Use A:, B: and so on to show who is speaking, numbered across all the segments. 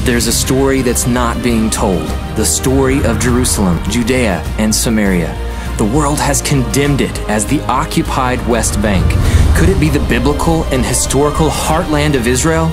A: there's a story that's not being told. The story of Jerusalem, Judea, and Samaria. The world has condemned it as the occupied West Bank. Could it be the biblical and historical heartland of Israel?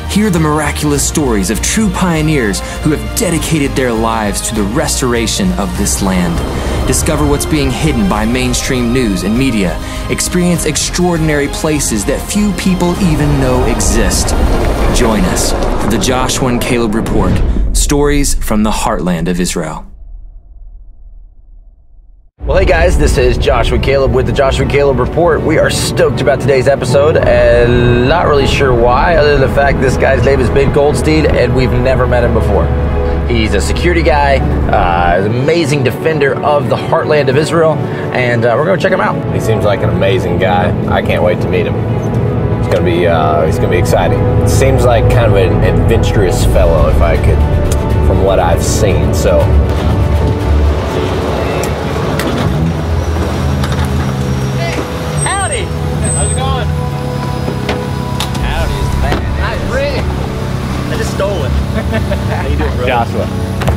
A: Hear the miraculous stories of true pioneers who have dedicated their lives to the restoration of this land. Discover what's being hidden by mainstream news and media. Experience extraordinary places that few people even know exist. Join us for the Joshua and Caleb Report, stories from the heartland of Israel.
B: Well, hey guys, this is Joshua and Caleb with the Joshua and Caleb Report. We are stoked about today's episode, and not really sure why, other than the fact this guy's name is Ben Goldstein, and we've never met him before. He's a security guy, an amazing defender of the heartland of Israel, and we're going to check him out.
C: He seems like an amazing guy. I can't wait to meet him. It's going to be exciting. Seems like kind of an adventurous fellow, if I could, from what I've seen. So.
D: How's it going? Howdy, it's the man. Nice ring. I just stole it. How you doing, bro?
C: Joshua.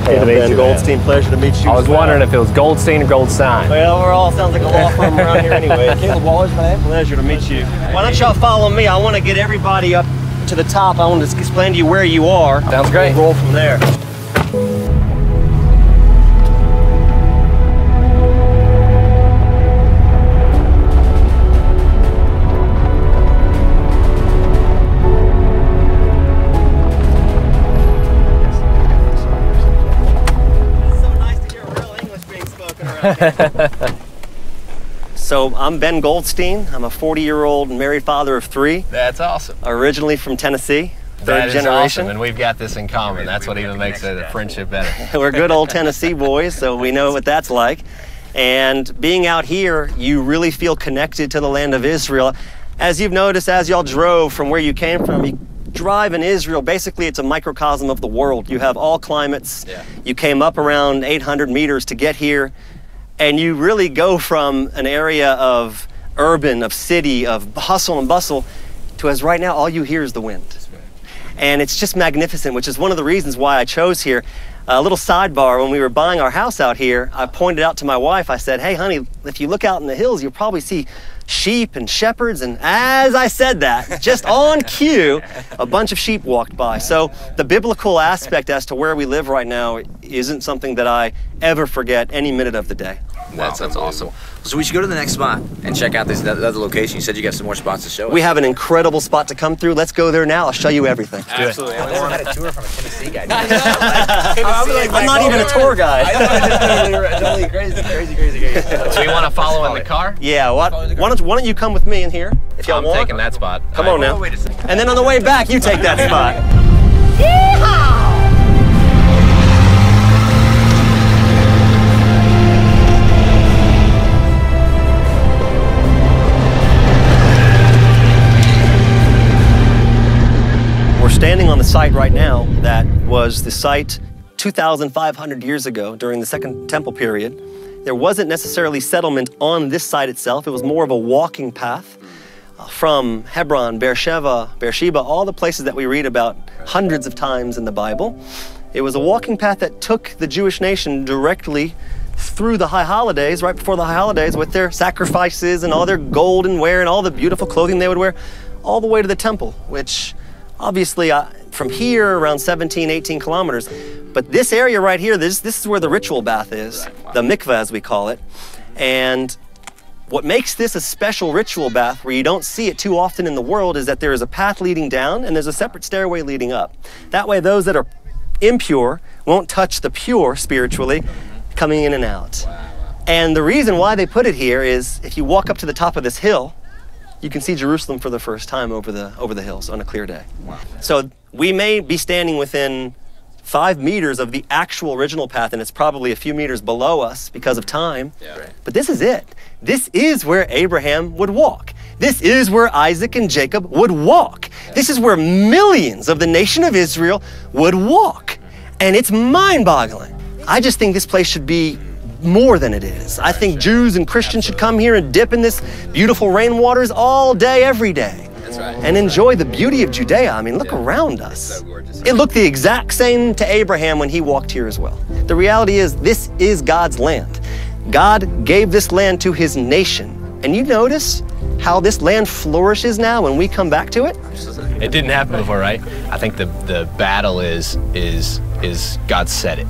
D: Hey, I'm Ben Goldstein. Pleasure to meet you.
C: I was wondering if it was Goldstein or Goldstein.
D: Well, we're all sounds like a law firm around here anyway. Caleb Waller's my name. Pleasure to meet you. Why don't y'all follow me? I want to get everybody up to the top. I want to explain to you where you are.
C: Sounds great.
D: We'll roll from there. So I'm Ben Goldstein. I'm a 40-year-old married father of 3.
C: That's awesome.
D: Originally from Tennessee, third
C: That is
D: generation.
C: awesome, and we've got this in common. That's what even makes a friendship better.
D: We're good old Tennessee boys, so we know what that's like. And being out here, you really feel connected to the land of Israel. As you've noticed, as y'all drove from where you came from, you drive in Israel, basically it's a microcosm of the world. You have all climates.
C: Yeah.
D: You came up around 800 meters to get here. And you really go from an area of urban, of city, of hustle and bustle, to as right now, all you hear is the wind. And it's just magnificent, which is one of the reasons why I chose here. A little sidebar, when we were buying our house out here, I pointed out to my wife, I said, hey honey, if you look out in the hills, you'll probably see sheep and shepherds. And as I said that, just on cue, a bunch of sheep walked by. So the biblical aspect as to where we live right now isn't something that I ever forget any minute of the day.
E: Wow, that's awesome. So we should go to the next spot and check out this other location. You said you got some more spots to show us.
D: We have an incredible spot to come through. Let's go there now. I'll show you everything.
E: Absolutely. I've never had a tour from a Tennessee guy.
D: I'm not even a tour guide.
E: Totally crazy.
C: So you want to follow in the car?
D: Yeah, why don't you come with me in here, if y'all want?
C: I'm taking that spot.
D: Come on now.
E: Wait a second.
D: And then on the way back, you take that spot. Yeehaw! We're standing on the site right now that was the site 2,500 years ago during the Second Temple period. There wasn't necessarily settlement on this site itself. It was more of a walking path from Hebron, Beersheba, all the places that we read about hundreds of times in the Bible. It was a walking path that took the Jewish nation directly through the high holidays, right before the high holidays, with their sacrifices and all their golden wear and all the beautiful clothing they would wear, all the way to the temple, which obviously from here around 17, 18 kilometers. But this area right here, this is where the ritual bath is, the mikveh as we call it. And what makes this a special ritual bath where you don't see it too often in the world is that there is a path leading down and there's a separate stairway leading up. That way those that are impure won't touch the pure spiritually coming in and out. And the reason why they put it here is if you walk up to the top of this hill, you can see Jerusalem for the first time over the hills on a clear day. Wow. So we may be standing within 5 meters of the actual original path, and it's probably a few meters below us because of time. Yeah. Right. But this is it. This is where Abraham would walk. This is where Isaac and Jacob would walk. Yeah. This is where millions of the nation of Israel would walk. And it's mind-boggling. I just think this place should be more than it is. I think Jews and Christians should come here and dip in this beautiful rainwaters all day, every day. and enjoy the beauty of Judea. I mean, look around us.
E: It's so gorgeous.
D: It looked the exact same to Abraham when he walked here as well. The reality is, this is God's land. God gave this land to his nation. And you notice how this land flourishes now when we come back to it?
C: It didn't happen before, right? I think the battle is God said it.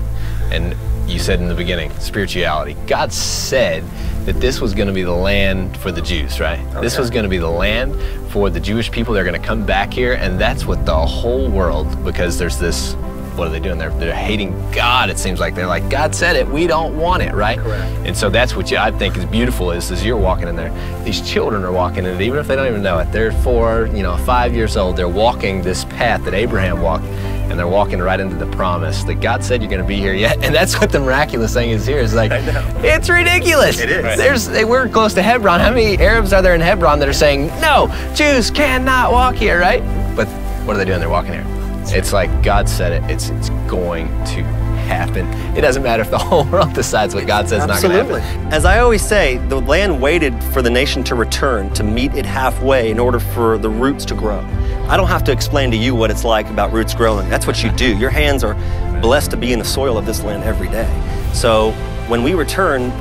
C: And you said in the beginning, spirituality. God said that this was going to be the land for the Jews, right? Okay. This was going to be the land for the Jewish people. They're going to come back here, and that's what the whole world, because there's this, what are they doing? They're hating God, it seems like. They're like, God said it, we don't want it, right?
E: Correct.
C: And so that's what I think is beautiful is you're walking in there. These children are walking in it, even if they don't even know it. They're 4, 5 years old. They're walking this path that Abraham walked, and they're walking right into the promise that God said you're going to be here yet. And that's what the miraculous thing is here. It's like, it's ridiculous.
E: It is.
C: We're close to Hebron. How many Arabs are there in Hebron that are saying, no, Jews cannot walk here, right? But what are they doing? They're walking here. It's like God said it. It's going to happen. It doesn't matter if the whole world decides what God says is not going to happen.
D: As I always say, the land waited for the nation to return, to meet it halfway in order for the roots to grow. I don't have to explain to you what it's like about roots growing. That's what you do. Your hands are blessed to be in the soil of this land every day. So when we return,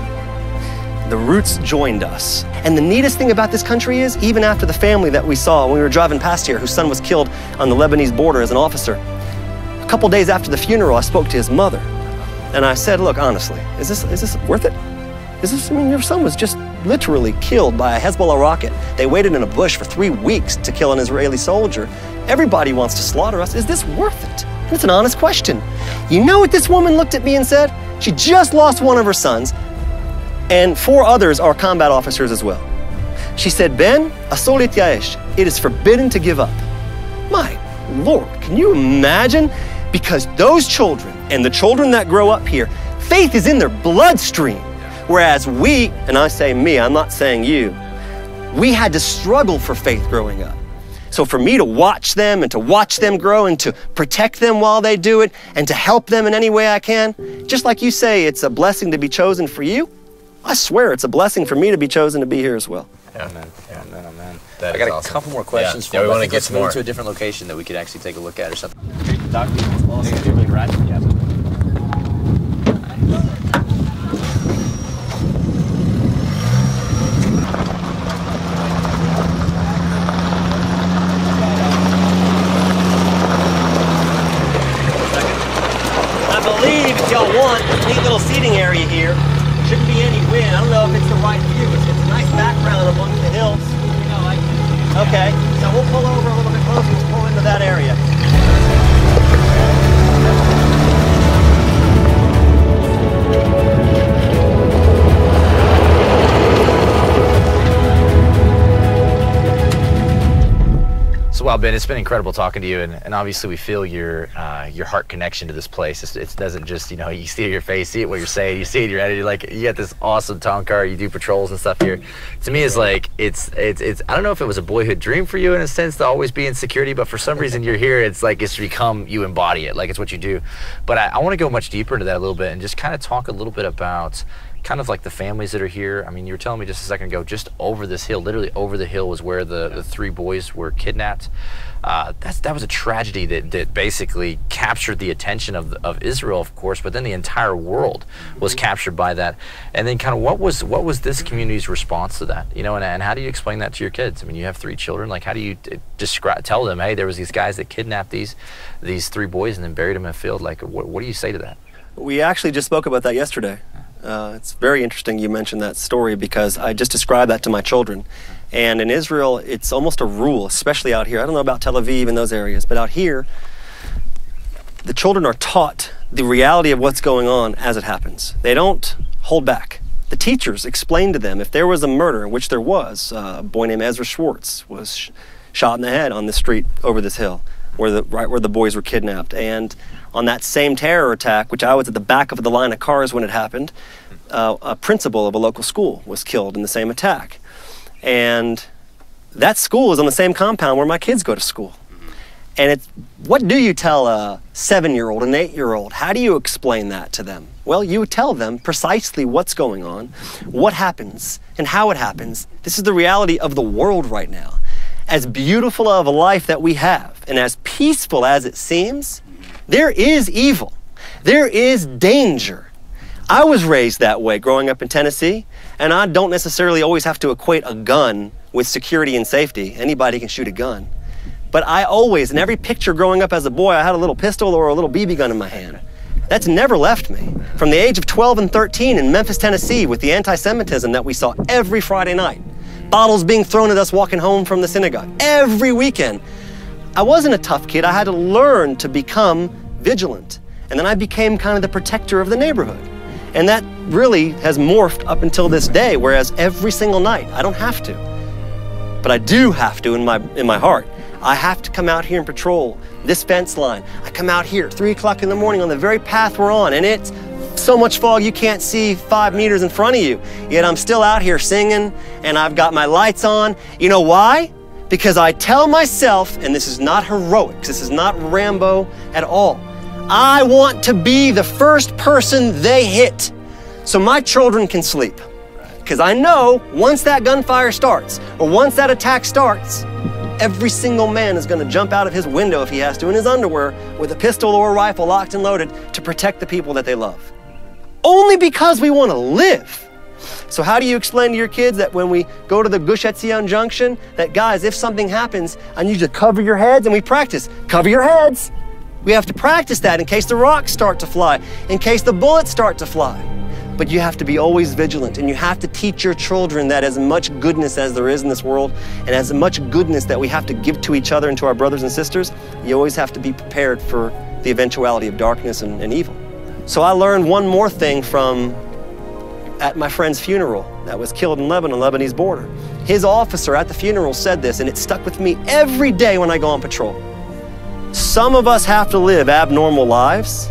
D: the roots joined us. And the neatest thing about this country is, even after the family that we saw when we were driving past here, whose son was killed on the Lebanese border as an officer, a couple days after the funeral, I spoke to his mother. And I said, look, honestly, is this worth it? Your son was just literally killed by a Hezbollah rocket. They waited in a bush for 3 weeks to kill an Israeli soldier. Everybody wants to slaughter us. Is this worth it? And it's an honest question. You know what this woman looked at me and said? She just lost one of her sons, and 4 others are combat officers as well. She said, Ben, asol yityaesh, it is forbidden to give up. My Lord, can you imagine? Because those children and the children that grow up here, faith is in their bloodstream. Whereas we, and I say me, I'm not saying you, we had to struggle for faith growing up. So for me to watch them and to watch them grow and to protect them while they do it and to help them in any way I can, just like you say, it's a blessing to be chosen for you. I swear it's a blessing for me to be chosen to be here as well.
E: Amen. Amen. Amen.
B: I got a couple more questions for you.
C: we want to get
B: let's
C: some more.
B: move to a different location that we could actually take a look at or something.
D: I believe if y'all want a neat little seating area here, shouldn't be any wind. I don't know if it's the right view. It's a nice background amongst the hills. Okay, so we'll pull over a little bit closer. We'll pull into that area.
B: So, well, Ben, it's been incredible talking to you, and obviously we feel your heart connection to this place. It doesn't just, you see it in your face, see it what you're saying, you see it in your attitude. Like, you got this awesome town car, you do patrols and stuff here. To me, it's like, it's I don't know if it was a boyhood dream for you in a sense to always be in security, but for some reason you're here, it's like it's become, you embody it, like it's what you do. But I want to go much deeper into that a little bit and just kind of talk a little bit about kind of like the families that are here. I mean, you were telling me just a second ago, just over this hill, literally over the hill was where the 3 boys were kidnapped. That was a tragedy that basically captured the attention of Israel, of course, but then the entire world was captured by that. And then kind of what was this community's response to that? And how do you explain that to your kids? I mean, you have 3 children. Like, how do you tell them, hey, there was these guys that kidnapped these 3 boys and then buried them in a field? Like, what do you say to that?
D: We actually just spoke about that yesterday. It's very interesting you mentioned that story because I just described that to my children. And in Israel, it's almost a rule, especially out here. I don't know about Tel Aviv and those areas, but out here, the children are taught the reality of what's going on as it happens. They don't hold back. The teachers explain to them if there was a murder, which there was, a boy named Ezra Schwartz was shot in the head on this street over this hill, right where the boys were kidnapped. And on that same terror attack, which I was at the back of the line of cars when it happened, a principal of a local school was killed in the same attack. And that school is on the same compound where my kids go to school. And what do you tell a 7-year-old, an 8-year-old? How do you explain that to them? Well, you tell them precisely what's going on, what happens, and how it happens. This is the reality of the world right now. as beautiful of a life that we have and as peaceful as it seems, there is evil. There is danger. I was raised that way growing up in Tennessee, and I don't necessarily always have to equate a gun with security and safety. Anybody can shoot a gun. But I always, in every picture growing up as a boy, I had a little pistol or a little BB gun in my hand. That's never left me. From the age of 12 and 13 in Memphis, Tennessee, with the anti-Semitism that we saw every Friday night, bottles being thrown at us walking home from the synagogue, every weekend. I wasn't a tough kid. I had to learn to become vigilant. And then I became kind of the protector of the neighborhood. And that really has morphed up until this day, whereas every single night, I don't have to. But I do have to in my heart. I have to come out here and patrol this fence line. I come out here at 3 o'clock in the morning on the very path we're on, and it's so much fog you can't see 5 meters in front of you. Yet I'm still out here singing, and I've got my lights on. You know why? Because I tell myself, and this is not heroic, this is not Rambo at all, I want to be the first person they hit so my children can sleep. Because I know once that gunfire starts, or once that attack starts, every single man is going to jump out of his window if he has to in his underwear with a pistol or a rifle locked and loaded to protect the people that they love. Only because we want to live. So how do you explain to your kids that when we go to the Gush Etzion Junction, that guys, if something happens, I need you to cover your heads, and we practice, cover your heads. We have to practice that in case the rocks start to fly, in case the bullets start to fly. But you have to be always vigilant, and you have to teach your children that as much goodness as there is in this world, and as much goodness that we have to give to each other and to our brothers and sisters, you always have to be prepared for the eventuality of darkness and evil. So I learned one more thing from at my friend's funeral that was killed in Lebanon, Lebanese border. His officer at the funeral said this, and it stuck with me every day when I go on patrol. Some of us have to live abnormal lives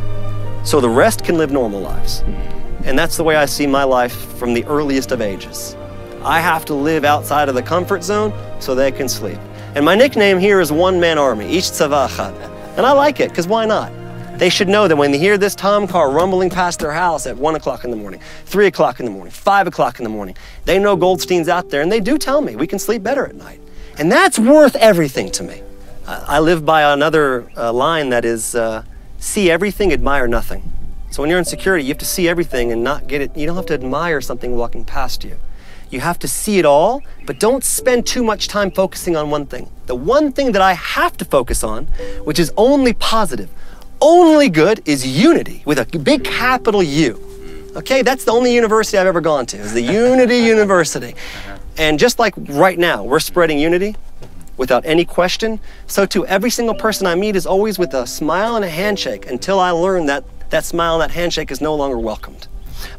D: so the rest can live normal lives. And that's the way I see my life from the earliest of ages. I have to live outside of the comfort zone so they can sleep. And my nickname here is One Man Army, Ish Tzava Echad. And I like it, because why not? They should know that when they hear this Tom car rumbling past their house at 1 o'clock in the morning, 3 o'clock in the morning, 5 o'clock in the morning, they know Goldstein's out there, and they do tell me we can sleep better at night. And that's worth everything to me. I live by another line that is, see everything, admire nothing. So when you're in security, you have to see everything and not get it. You don't have to admire something walking past you. You have to see it all, but don't spend too much time focusing on one thing. The one thing that I have to focus on, which is only positive, only good, is unity with a big capital U. Okay, that's the only university I've ever gone to, is the Unity University. And just like right now, we're spreading unity without any question, so too every single person I meet is always with a smile and a handshake until I learn that that smile and that handshake is no longer welcomed.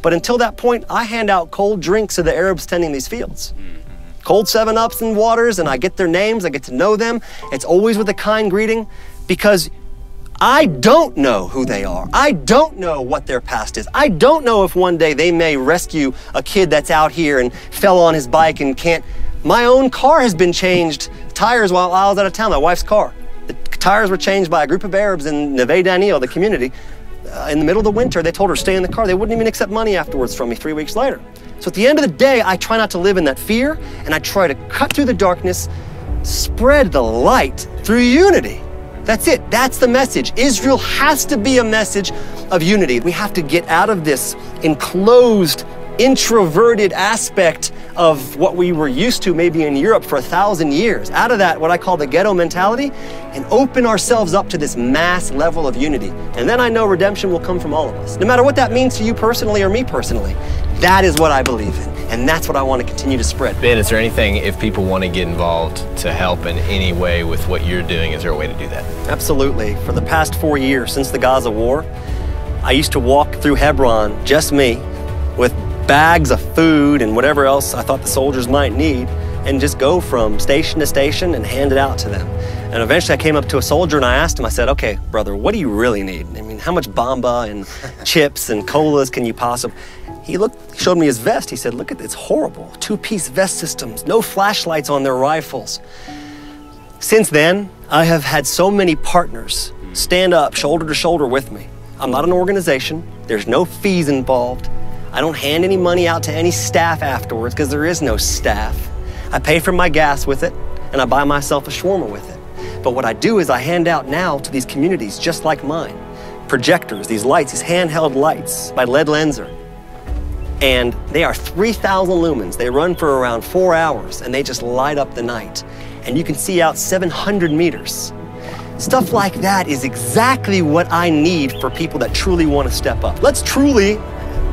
D: But until that point, I hand out cold drinks to the Arabs tending these fields. Cold 7-Ups and waters, and I get their names, I get to know them. It's always with a kind greeting, because I don't know who they are. I don't know what their past is. I don't know if one day they may rescue a kid that's out here and fell on his bike and can't. My own car has been changed, tires, while I was out of town, my wife's car. The tires were changed by a group of Arabs in Neve Daniel, the community. In the middle of the winter, they told her stay in the car. They wouldn't even accept money afterwards from me 3 weeks later. So at the end of the day, I try not to live in that fear, and I try to cut through the darkness, spread the light through unity. That's it. That's the message. Israel has to be a message of unity. We have to get out of this enclosed, introverted aspect of what we were used to maybe in Europe for 1,000 years. Out of that, what I call the ghetto mentality, and open ourselves up to this mass level of unity. And then I know redemption will come from all of us. No matter what that means to you personally or me personally, that is what I believe in. And that's what I want to continue to spread.
C: Ben, is there anything, if people want to get involved to help in any way with what you're doing, is there a way to do that?
D: Absolutely. For the past 4 years, since the Gaza war, I used to walk through Hebron, just me, with bags of food and whatever else I thought the soldiers might need, and just go from station to station and hand it out to them. And eventually I came up to a soldier and I asked him, I said, okay, brother, what do you really need? I mean, how much Bamba and chips and colas can you possibly? He showed me his vest. He said, look at it, it's horrible. 2-piece vest systems, no flashlights on their rifles. Since then, I have had so many partners stand up shoulder to shoulder with me. I'm not an organization. There's no fees involved. I don't hand any money out to any staff afterwards because there is no staff. I pay for my gas with it. and I buy myself a shawarma with it. But what I do is I hand out now to these communities just like mine, projectors, these lights, these handheld lights by LED Lenser. And they are 3,000 lumens. They run for around 4 hours, and they just light up the night. And you can see out 700 meters. Stuff like that is exactly what I need for people that truly want to step up. Let's truly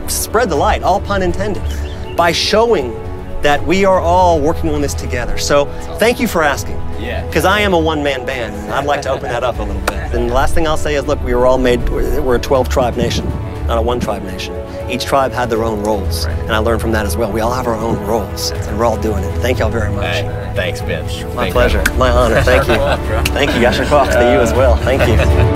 D: spread the light, all pun intended, by showing that we are all working on this together. So thank you for asking.
C: Yeah.
D: Because I am a one-man band, and I'd like to open that up a little bit. And the last thing I'll say is, look, we were all made, we're a 12-tribe nation, not a one-tribe nation. Each tribe had their own roles, and I learned from that as well. We all have our own roles, and we're all doing it. Thank y'all very much.
C: Hey, thanks, Ben.
D: My pleasure. My honor. Thank you. Thank you. Yashar Kof to you as well. Thank you.